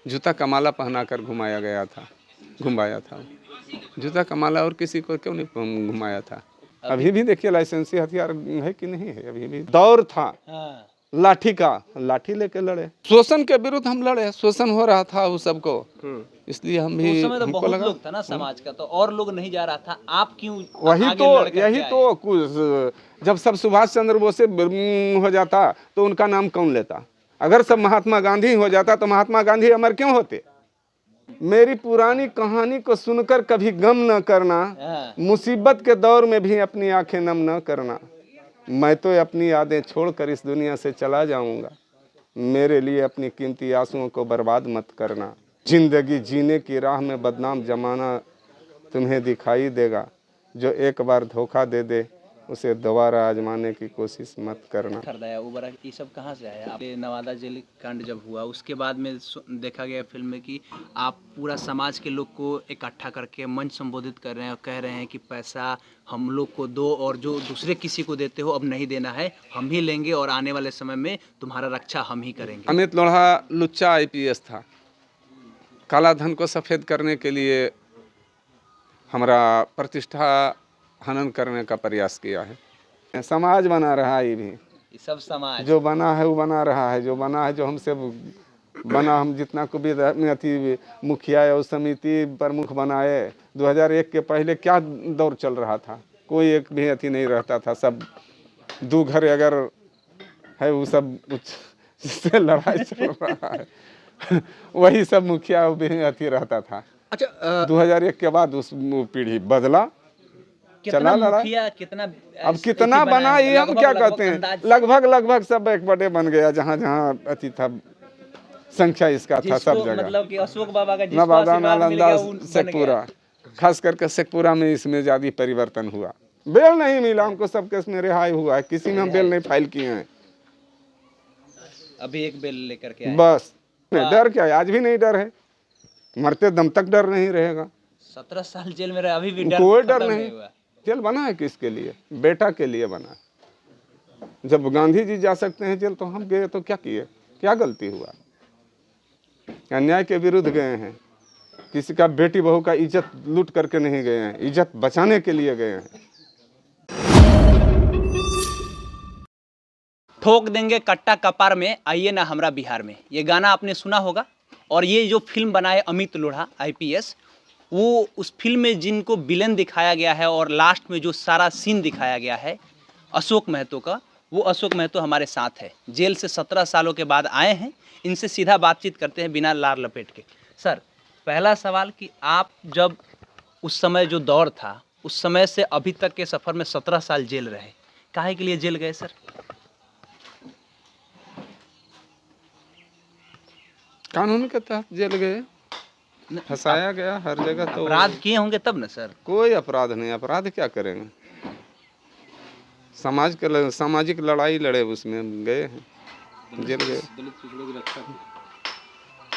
जूता का माला पहनाकर घुमाया था। जूता का माला और किसी को क्यों नहीं घुमाया था। अभी भी देखिए लाइसेंसी हथियार है कि नहीं है। अभी भी दौर था लाठी का, लाठी लेके लड़े। शोषण के विरुद्ध हम लड़े, शोषण हो रहा था वो सबको, इसलिए हम भी उस समय तो हमको बहुत लगा लोग था ना समाज का, तो और लोग नहीं जा रहा था, आप क्यों वही आगे तो लड़ करके यही आए? तो कुछ जब सब सुभाष चंद्र बोस से हो जाता तो उनका नाम कौन लेता। अगर सब महात्मा गांधी हो जाता तो महात्मा गांधी अमर क्यों होते। मेरी पुरानी कहानी को सुनकर कभी गम न करना, मुसीबत के दौर में भी अपनी आंखें नम न करना। मैं तो अपनी यादें छोड़कर इस दुनिया से चला जाऊंगा, मेरे लिए अपनी कीमती आंसुओं को बर्बाद मत करना। जिंदगी जीने की राह में बदनाम जमाना तुम्हें दिखाई देगा, जो एक बार धोखा दे दे उसे दोबारा आजमाने की कोशिश मत करना। खरीदाया उबरा ये सब कहाँ से आया? आप नवादा जेल कांड जब हुआ उसके बाद में देखा गया फिल्म में कि आप पूरा समाज के लोग को इकट्ठा करके मंच संबोधित कर रहे हैं और कह रहे हैं कि पैसा हम लोग को दो और जो दूसरे किसी को देते हो अब नहीं देना है, हम ही लेंगे और आने वाले समय में तुम्हारा रक्षा हम ही करेंगे। अमित लोढ़ा लुच्चा आईपीएस था, काला धन को सफ़ेद करने के लिए हमारा प्रतिष्ठा हनन करने का प्रयास किया है। समाज बना रहा है, ये भी सब समाज जो बना है वो बना रहा है, जो बना है जो हमसे बना, हम जितना को भी अति मुखिया और समिति प्रमुख बनाए। 2001 के पहले क्या दौर चल रहा था, कोई एक भी अति नहीं रहता था, सब दो घर अगर है वो सब जिससे लड़ाई चल रहा है वही सब मुखिया भी अति रहता था। अच्छा 2001 के बाद उस पीढ़ी बदला, चला लड़ाई। कितना अब कितना बना ये हम क्या कहते हैं, लगभग सब एक बड़े बन गया। जहाँ जहाँ अति था संख्या इसका था सब जगह, मतलब कि अशोक बाबा का नवादा नालंदा शेखपुरा, खास करके शेखपुरा में इसमें ज्यादा परिवर्तन हुआ। बेल नहीं मिला हमको, सब केस में रिहाई हुआ है, किसी में हम बेल नहीं फाइल किए हैं। अभी एक बेल लेकर के आए बस डर क्या है, आज भी नहीं डर है, मरते दम तक डर नहीं रहेगा। 17 साल जेल में रहे, अभी भी डर कोई डर खत्म नहीं हुआ। जेल बना है किसके लिए, बेटा के लिए बना है। जब गांधी जी जा सकते हैं जेल तो हम गए तो क्या किए, क्या गलती हुआ। अन्याय के विरुद्ध गए हैं, किसी का बेटी बहू का इज्जत लूट करके नहीं गए हैं, इज्जत बचाने के लिए गए हैं। ठोक देंगे कट्टा कपार में, आइए ना हमरा बिहार में, ये गाना आपने सुना होगा। और ये जो फिल्म बनाए अमित लोढ़ा आईपीएस, वो उस फिल्म में जिनको विलेन दिखाया गया है और लास्ट में जो सारा सीन दिखाया गया है अशोक महतो का, वो अशोक महतो हमारे साथ है। जेल से 17 सालों के बाद आए हैं, इनसे सीधा बातचीत करते हैं बिना लार लपेट के। सर, पहला सवाल कि आप जब उस समय जो दौर था, उस समय से अभी तक के सफ़र में 17 साल जेल रहे, काहे के लिए जेल गए सर? कानून के तहत जेल गए, फंसाया गया हर जगह। तो अपराध किए होंगे तब ना सर? कोई अपराध नहीं, अपराध क्या करेंगे, सामाजिक लड़ाई लड़े, उसमें गए हैं, जेल गए।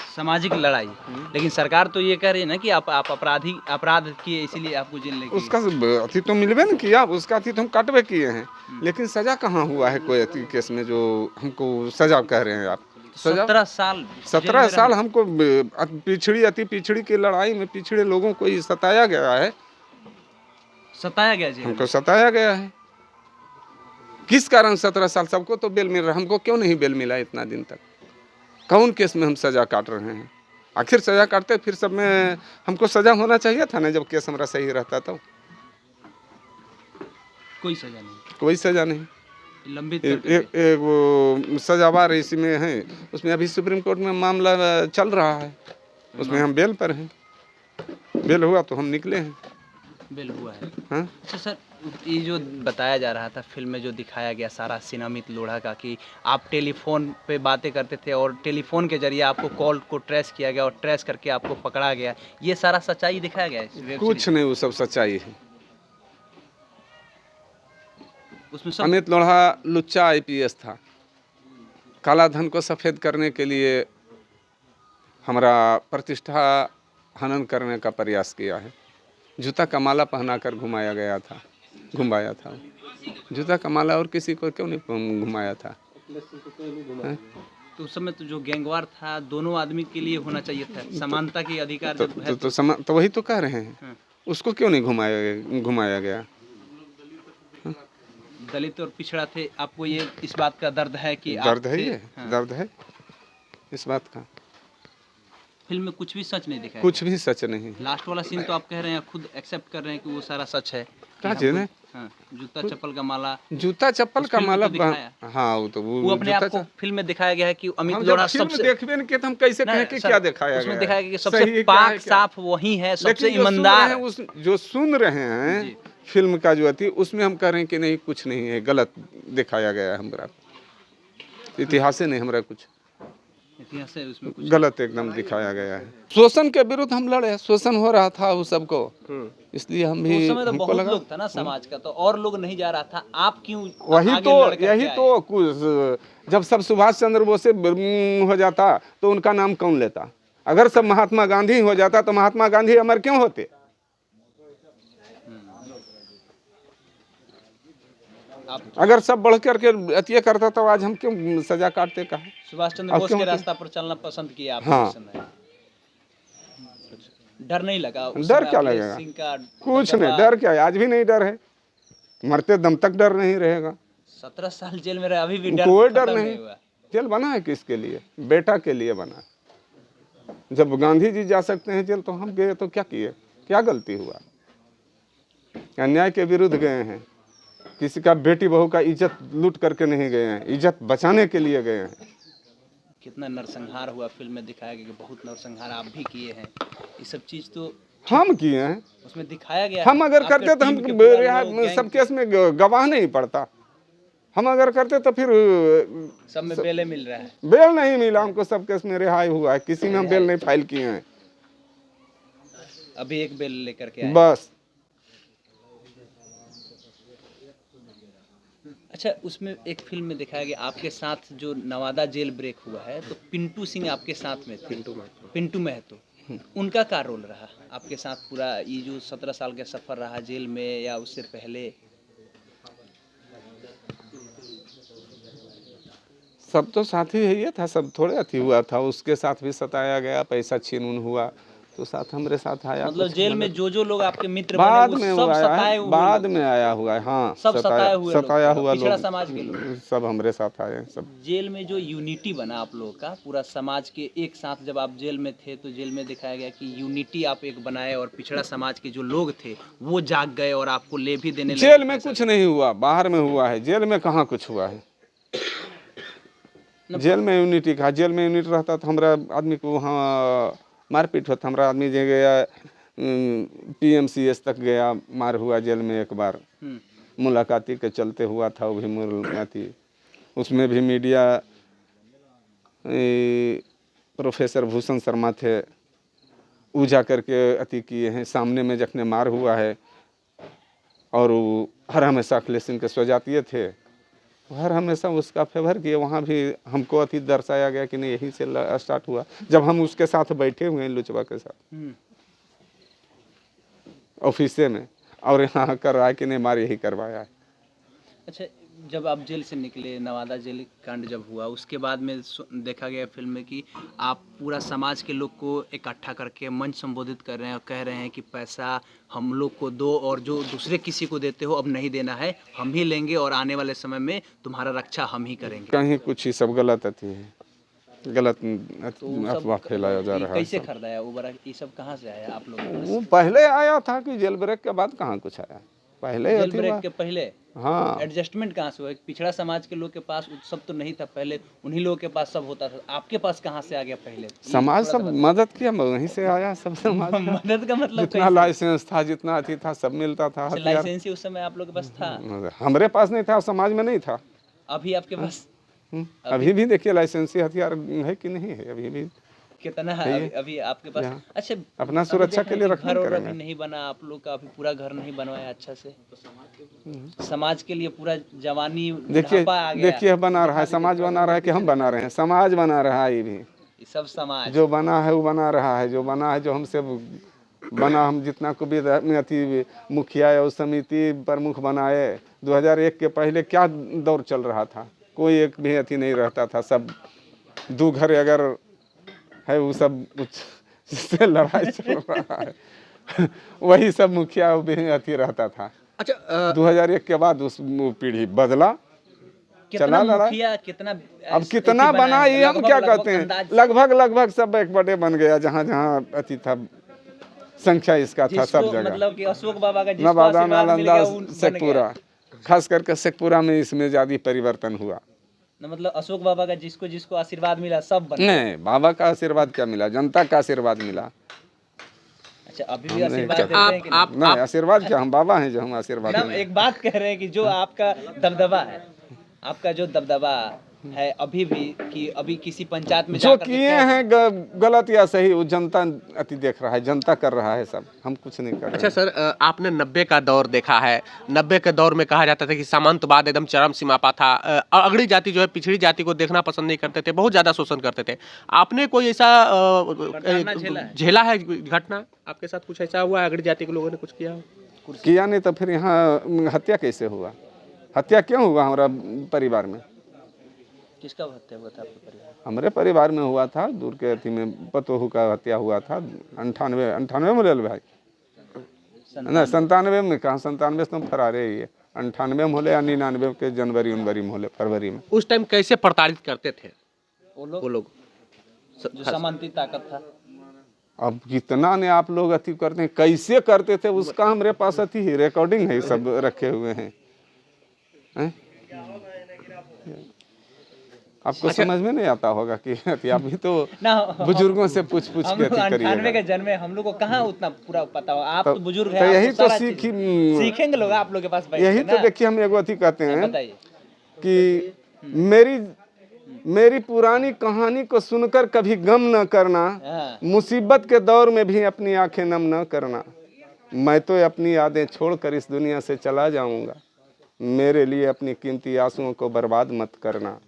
सामाजिक लड़ाई, लेकिन सरकार तो ये कह रही है ना कि आप अपराध किए इसीलिए आपको जेल नहीं। उसका अति तो मिलवे न किया, उसका अति तो हम काटवे किए हैं, लेकिन सजा कहाँ हुआ है कोई अति केस में जो हमको सजा कह रहे हैं आप। 17 साल हमको अति पिछड़ी की लड़ाई में पिछड़े लोगों को ही सताया गया है, हमको सताया गया है। किस कारण 17 साल? सबको तो बेल मिल रहा, हमको क्यों नहीं बेल मिला इतना दिन तक? कौन केस में हम सजा काट रहे हैं? आखिर सजा काटते फिर सब में हमको सजा होना चाहिए था ना, जब केस हमारा सही रहता तो। कोई सजा नहीं, कोई सजा नहीं, लंबित एक वो सजावार इसी में है, उसमें अभी सुप्रीम कोर्ट में मामला चल रहा है, उसमें हम बेल पर हैं। बेल हुआ तो हम निकले हैं। बेल हुआ है। हाँ? अच्छा सर, ये जो बताया जा रहा था फिल्म में, जो दिखाया गया सारा सीन अमित लोढ़ा का, कि आप टेलीफोन पे बातें करते थे और टेलीफोन के जरिए आपको कॉल को ट्रेस किया गया और ट्रेस करके आपको पकड़ा गया, ये सारा सच्चाई दिखाया गया है? कुछ नहीं, वो सब सच्चाई है। उसमें सब अमित लोढ़ा लुच्चा आईपीएस था, काला धन को सफ़ेद करने के लिए हमारा प्रतिष्ठा हनन करने का प्रयास किया है। जूता का माला पहनाकर घुमाया था। जूता का माला और किसी को क्यों नहीं घुमाया था। तो उस समय तो जो गैंगवार था दोनों आदमी के लिए होना चाहिए था, समानता के अधिकार तो, जब है तो वही तो कह रहे हैं, हाँ। उसको क्यों नहीं घुमाया गया? दलित और पिछड़ा थे, आपको ये इस बात का दर्द है कि दर्द आप है, थे? ये हाँ। दर्द है इस बात का। फिल्म में कुछ भी सच नहीं दिखाया कुछ भी सच नहीं। लास्ट वाला सीन तो आप कह रहे हैं, खुद एक्सेप्ट कर रहे हैं कि वो सारा सच है। क्या कि चीज़ हमको- है? हाँ, जूता चप्पल का माला, जूता चप्पल उस का फिल्म में माला तो दिखाया। हाँ, वो अपने आप को फिल्म में दिखाया गया है कि अमित हम लोढ़ा जब फिल्म सबसे देखबे नहीं किए तो हम कैसे नहीं, कहें कि सर, क्या दिखाया गया उसमें है? दिखाया गया कि सही सबसे है, क्या है, पाक क्या? साफ वही है, सबसे लेकिन ईमानदार। जो सुन रहे हैं जी। फिल्म का जो अति, उसमें हम कह रहे हैं कि नहीं, कुछ नहीं है, गलत दिखाया गया है हमरा, इतिहास नहीं हमरा, कुछ इतिहास है उसमें कुछ गलत एकदम दिखाया गया है। शोषण के विरुद्ध हम लड़े, शोषण हो रहा था उस सबको, इसलिए हम तो भी, उस समय तो हमको बहुत लगा लोग था ना समाज का, तो और लोग नहीं जा रहा था, आप क्यों वही आगे तो, लड़ करके यही आए? तो कुछ, जब सब सुभाष चंद्र बोस से हो जाता तो उनका नाम कौन लेता? अगर सब महात्मा गांधी हो जाता तो महात्मा गांधी अमर क्यों होते? आप अगर सब बढ़ करके अतिय करता तो आज हम क्यों सजा काटते? कहा सुभाष चंद्र अब बोस क्यों के होते? रास्ता पर चलना पसंद किया आपने हाँ। उस समय? डर नहीं लगा उस डर समय क्या अखिलेश लगेगा? सिंह का कुछ नहीं, दबदबा? डर क्या है, आज भी नहीं डर है, मरते दम तक डर नहीं रहेगा। 17 साल जेल में रहे, अभी भी डर कोई डर खत्म नहीं। हुआ। जेल बना है किसके लिए? बेटा के लिए बना। जब गांधी जी जा सकते हैं जेल तो हम गए तो क्या किए? क्या गलती हुआ? अन्याय के विरुद्ध गए हैं, किसी का बेटी बहू का इज्जत लूट करके नहीं गए हैं, इज्जत बचाने के लिए गए हैं। कितना नरसंहार हुआ फिल्म में दिखाया गया कि बहुत नरसंहार आप भी किए हैं, ये सब चीज तो हम किए हैं। उसमें दिखाया गया हम है। अगर आपके करते तो हम टीम के पूरा लोग, सब गैंग केस में गवाह नहीं पड़ता। हम अगर करते तो फिर सब में बेले मिल रहा है। बेल नहीं मिला हमको, सब केस में रिहाई हुआ है, किसी में हम बेल नहीं फाइल किए हैं। अभी एक बेल लेकर के आए। बस अच्छा, उसमें एक फिल्म में दिखाया गया आपके साथ जो नवादा जेल ब्रेक हुआ है, तो पिंटू सिंह आपके साथ में थे। पिंटू महतो, उनका क्या रोल रहा आपके साथ पूरा ये जो 17 साल का सफर रहा जेल में या उससे पहले? सब तो साथी है, ये था, सब थोड़े अथी हुआ था, उसके साथ भी सताया गया, पैसा छीन हुआ तो साथ हमरे साथ आया। मतलब कुछ जेल में जो लोग आपके मित्र बाद बने में वो सब आया सताए है, हुए बाद लोग। में आया हुआ है। हाँ, सब सताए हुए लोग, सताया हुआ पिछड़ा लोग, समाज के लोग। सब हमरे साथ आए सब। जेल में जो यूनिटी बना आप लोगों का पूरा समाज के एक साथ, जब आप जेल में थे तो जेल में दिखाया गया कि यूनिटी आप एक बनाए और पिछड़ा समाज के जो लोग थे वो जाग गए और आपको ले भी देने लगे। जेल में कुछ नहीं हुआ, बाहर में हुआ है, जेल में कहाँ कुछ हुआ है। जेल में यूनिटी का, जेल में यूनिटी रहता तो हमारा आदमी को वहाँ मारपीट होता। हमारा आदमी जो गया PMCS तक गया, मार हुआ जेल में एक बार, मुलाकाती के चलते हुआ था वो भी मुलाकाती। उसमें भी मीडिया प्रोफेसर भूषण शर्मा थे, वो जा करके अति किए हैं सामने में जखने मार हुआ है। और वो हर हमेशा अखिलेश सिंह के स्वजातीय थे, हर हमेशा उसका फेवर किए। वहाँ भी हमको अति दर्शाया गया कि नहीं, यहीं से स्टार्ट हुआ जब हम उसके साथ बैठे हुए हैं, लुचवा के साथ ऑफिसे में, और यहाँ करवाया कि नहीं, मार यही करवाया है। अच्छा, जब आप जेल से निकले, नवादा जेल कांड जब हुआ उसके बाद में देखा गया फिल्म में कि आप पूरा समाज के लोग को इकट्ठा करके मंच संबोधित कर रहे हैं और कह रहे हैं कि पैसा हम लोग को दो और जो दूसरे किसी को देते हो अब नहीं देना है, हम ही लेंगे और आने वाले समय में तुम्हारा रक्षा हम ही करेंगे। कहीं कुछ ही सब गलत अथी है, गलत अफवाह फैलाया जा रहा है। कैसे खरीदाया वो बड़ा, ये सब कहाँ से आया आप लोग? वो पहले आया था कि जेल ब्रेक के बाद कहाँ कुछ आया, पहले जेल ब्रेक के पहले। हाँ, एडजस्टमेंट कहाँ से हुआ? पिछड़ा समाज के लोग के पास सब तो नहीं था पहले, उन्हीं लोगों के पास सब होता था, आपके पास कहाँ से आ गया पहले? समाज सब मदद किया, वहीं से आया सब समाज। मदद का मतलब जितना लाइसेंस था, जितना अथी था, सब मिलता था। लाइसेंस ही उस समय आप लोग के पास था? हमारे पास नहीं था, समाज में नहीं था। अभी आपके पास? अभी भी देखिए लाइसेंसी हथियार है कि नहीं है, अभी भी कितना है अभी आपके पास? अच्छा, अपना सुरक्षा के लिए रखना घर और करेंगे। अभी नहीं बना आप लोग का, अभी पूरा घर नहीं बनवाया अच्छा से, समाज के लिए पूरा जवानी देखिए बना रहा है, समाज बना रहा है कि हम बना रहे हैं? समाज बना रहा है, ये भी सब समाज जो बना है वो बना रहा है, जो बना है, जो हमसे बना, हम जितना को भी अति मुखिया और समिति प्रमुख बनाए। 2001 के पहले क्या दौर चल रहा था, कोई एक भी अथी नहीं रहता था, सब दो घर अगर है वो सब जिससे लड़ाई चल रहा है वही सब मुखिया अथी रहता था। अच्छा 2001 के बाद उस पीढ़ी बदला, कितना चला लड़ा। मुखिया कितना अब कितना बना ये हम क्या कहते हैं, लगभग सब एक बड़े बन गया, जहाँ जहाँ अति था संख्या इसका था सब जगह। मतलब कि अशोक बाबा का जिसको नवादा, आशीर्वाद मिल गया नालंदा, वो बन शेखपुरा, गया। खास करके शेखपुरा में इसमें ज्यादा परिवर्तन हुआ। मतलब अशोक बाबा का जिसको जिसको आशीर्वाद मिला सब बन गया। नहीं, बाबा का आशीर्वाद क्या मिला, जनता का आशीर्वाद मिला। अच्छा अभी भी हमने आशीर्वाद क्या- देते हैं कि नहीं? नहीं, आशीर्वाद क्या, हम बाबा हैं जो हम आशीर्वाद ना, दें। एक बात कह रहे हैं कि जो आपका दबदबा है, आपका जो दबदबा है अभी भी, कि अभी किसी पंचायत में जो जाकर के किए क्या- हैं गलत या सही वो जनता अति देख रहा है, जनता कर रहा है सब, हम कुछ नहीं कर रहे अच्छा हैं। सर, आपने 90 का दौर देखा है। 90 के दौर में कहा जाता था कि सामंतवाद एकदम चरम सीमा पर था। अगड़ी जाति जो है पिछड़ी जाति को देखना पसंद नहीं करते थे, बहुत ज़्यादा शोषण करते थे। आपने कोई ऐसा घटना झेला है? झेला है घटना? आपके साथ कुछ ऐसा हुआ है, अगड़ी जाति के लोगों ने कुछ किया हो? किया नहीं तो फिर यहाँ हत्या कैसे हुआ, हत्या क्यों हुआ हमारा परिवार में? किसका हत्या हुआ था आपके परिवार? हमारे परिवार में हुआ था, दूर के अथी में पतोहू का हत्या हुआ था 98 में ले लो भाई, ना 97 में कहाँ, 97 से तुम फरारे ही है, 98 में होले या 99 के जनवरी उनवरी में होले, फरवरी में। उस टाइम कैसे प्रताड़ित करते थे वो वो लोग? जो सामंती ताकत था। अब कितना ने आप लोग अति करते हैं, कैसे करते थे उसका हमारे पास अति ही रिकॉर्डिंग है, सब रखे हुए हैं, हैं? आपको समझ में नहीं आता होगा कि अभी तो ना बुजुर्गों से पूछ पूछ हम के लोग अति 98 करिएगा। के जन्मे, हम लोग को कहाँ उतना पूरा पता हो। आप तो बुजुर्ग तो हैं, यही आपको तो सारा चीज सीखेंगे लोग आप लोग के पास बैठ यही के तो ना। देखिए हम एगो अथी कहते हैं बताइए। कि मेरी पुरानी कहानी को सुनकर कभी गम न करना, हाँ। मुसीबत के दौर में भी अपनी आंखें नम न करना, मैं तो अपनी यादें छोड़कर इस दुनिया से चला जाऊंगा, मेरे लिए अपनी कीमती आंसुओं को बर्बाद मत करना।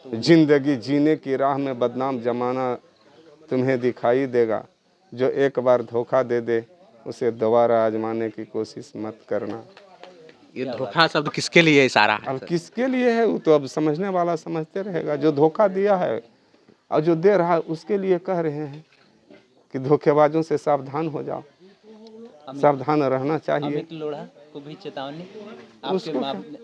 जिंदगी जीने की राह में बदनाम जमाना तुम्हें दिखाई देगा, जो एक बार धोखा दे दे उसे दोबारा आजमाने की कोशिश मत करना। ये धोखा शब्द किसके लिए इशारा है? अब किसके लिए है वो तो अब समझने वाला समझते रहेगा। जो धोखा दिया है और जो दे रहा है उसके लिए कह रहे हैं कि धोखेबाजों से सावधान हो जाओ, सावधान रहना चाहिए। अमित लोढ़ा को भी चेतावनी,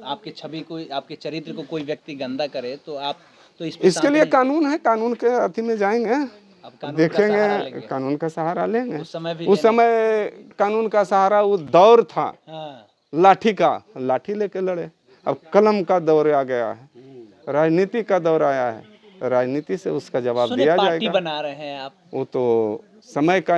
आपके छवि को, आपके चरित्र को कोई व्यक्ति गंदा करे तो आप तो इस पे इसके शांत लिए नहीं- कानून है, कानून के अथी में जाएंगे, अब कानून का सहारा देखेंगे, लेंगे। कानून का सहारा लेंगे। उस समय भी उस समय कानून का सहारा वो दौर था हाँ। लाठी का, लाठी लेके लड़े। अब कलम का दौर आ गया है, राजनीति का दौर आया है, राजनीति से उसका जवाब सुने दिया पार्टी जाएगा। बना रहे हैं आप, वो तो समय का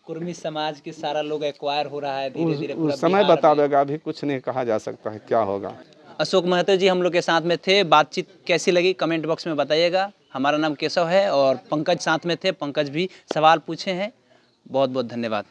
कुर्मी समाज के सारा लोग एक्वायर हो रहा है धीरे धीरे। उस समय बतावेगा, अभी कुछ नहीं कहा जा सकता है क्या होगा। अशोक महतो जी हम लोग के साथ में थे, बातचीत कैसी लगी कमेंट बॉक्स में बताइएगा। हमारा नाम केशव है और पंकज साथ में थे, पंकज भी सवाल पूछे हैं। बहुत बहुत धन्यवाद।